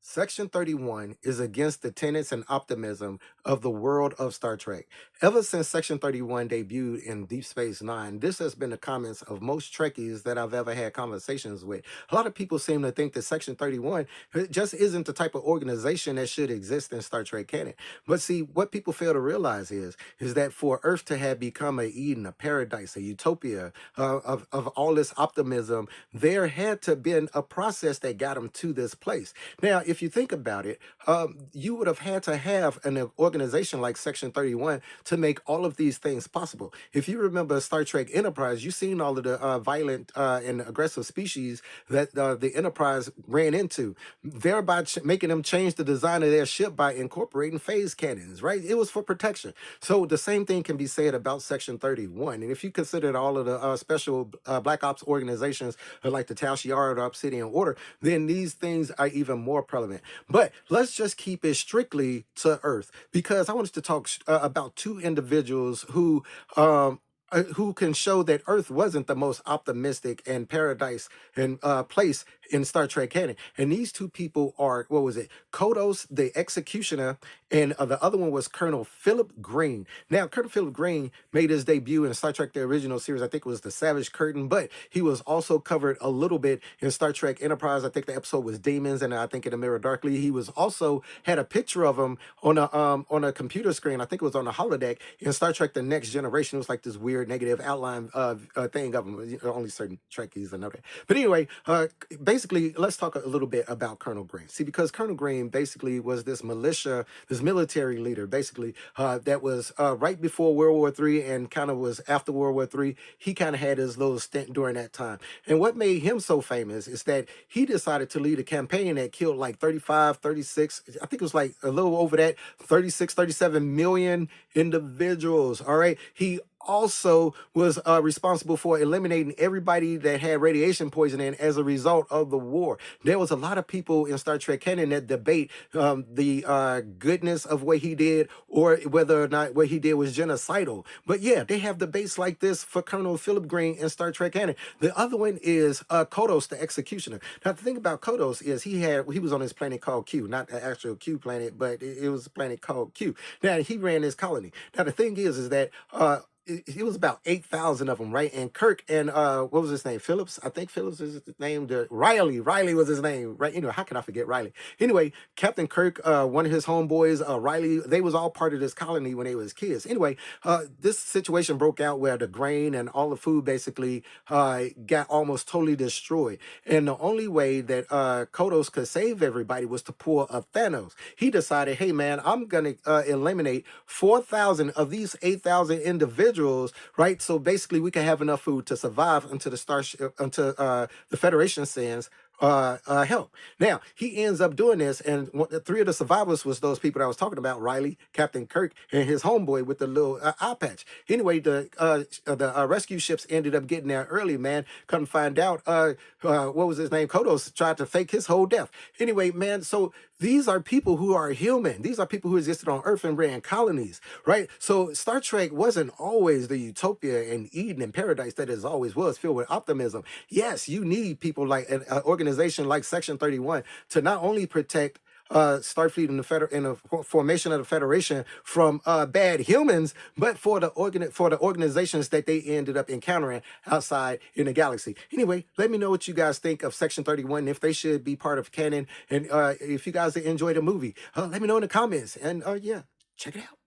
Section 31 is against the tenets and optimism of the world of Star Trek. Ever since Section 31 debuted in Deep Space Nine, this has been the comments of most Trekkies that I've ever had conversations with. A lot of people seem to think that Section 31 just isn't the type of organization that should exist in Star Trek canon. But see, what people fail to realize is that for Earth to have become a Eden, a paradise, a utopia of all this optimism, there had to been a process that got them to this place. Now, if you think about it, you would have had to have an organization like Section 31 to make all of these things possible. If you remember Star Trek Enterprise, you've seen all of the violent and aggressive species that the Enterprise ran into, thereby making them change the design of their ship by incorporating phase cannons, right? It was for protection. So the same thing can be said about Section 31. And if you consider all of the special Black Ops organizations like the Tal Shiar or the Obsidian Order, then these things are even more prevalent. But let's just keep it strictly to Earth, because I want us to talk about two individuals who can show that Earth wasn't the most optimistic and paradise and place in Star Trek canon. And these two people are, what was it? Kodos, the executioner, and the other one was Colonel Philip Green. Now, Colonel Philip Green made his debut in Star Trek, the original series. I think it was The Savage Curtain, but he was also covered a little bit in Star Trek Enterprise. I think the episode was Demons, and I think in The Mirror Darkly. He was also had a picture of him on a computer screen. I think it was on a holodeck in Star Trek The Next Generation. It was like this weird negative outline thing of him. Only certain Trekkies know that. But anyway, basically, let's talk a little bit about Colonel Green. See, because Colonel Green basically was this militia, this military leader, basically, that was right before World War III and kind of was after World War III. He kind of had his little stint during that time. And what made him so famous is that he decided to lead a campaign that killed like 35, 36, I think it was like a little over that, 36, 37 million individuals. All right. He also was responsible for eliminating everybody that had radiation poisoning as a result of the war. There was a lot of people in Star Trek canon that debate the goodness of what he did or whether or not what he did was genocidal. But yeah, they have debates like this for Colonel Philip Green in Star Trek canon. The other one is Kodos, the executioner. Now, the thing about Kodos is he was on this planet called Q, not the actual Q planet, but it was a planet called Q. Now, he ran this colony. Now, the thing is that it was about 8,000 of them, right? And Kirk and what was his name? Phillips, I think Phillips is his name. Riley was his name, right? You know, how can I forget Riley? Anyway, Captain Kirk, one of his homeboys, Riley, they was all part of this colony when they was kids. Anyway, this situation broke out where the grain and all the food basically got almost totally destroyed. And the only way that Kodos could save everybody was to pull a Thanos. He decided, hey man, I'm gonna eliminate 4,000 of these 8,000 individuals, right? So basically, we can have enough food to survive until the starship, until the Federation sends help. Now he ends up doing this, and three of the survivors was those people that I was talking about: Riley, Captain Kirk, and his homeboy with the little eye patch. Anyway, the rescue ships ended up getting there early. Man, come find out, what was his name? Kodos tried to fake his whole death. Anyway, man, so these are people who are human. These are people who existed on Earth and ran colonies, right? So Star Trek wasn't always the utopia and Eden and paradise that it always was, filled with optimism. Yes, you need people like an organization like Section 31 to not only protect Starfleet and in the formation of the Federation from bad humans, but for the organizations that they ended up encountering outside in the galaxy. Anyway, let me know what you guys think of Section 31, if they should be part of canon, and if you guys enjoyed the movie, let me know in the comments. And yeah, check it out.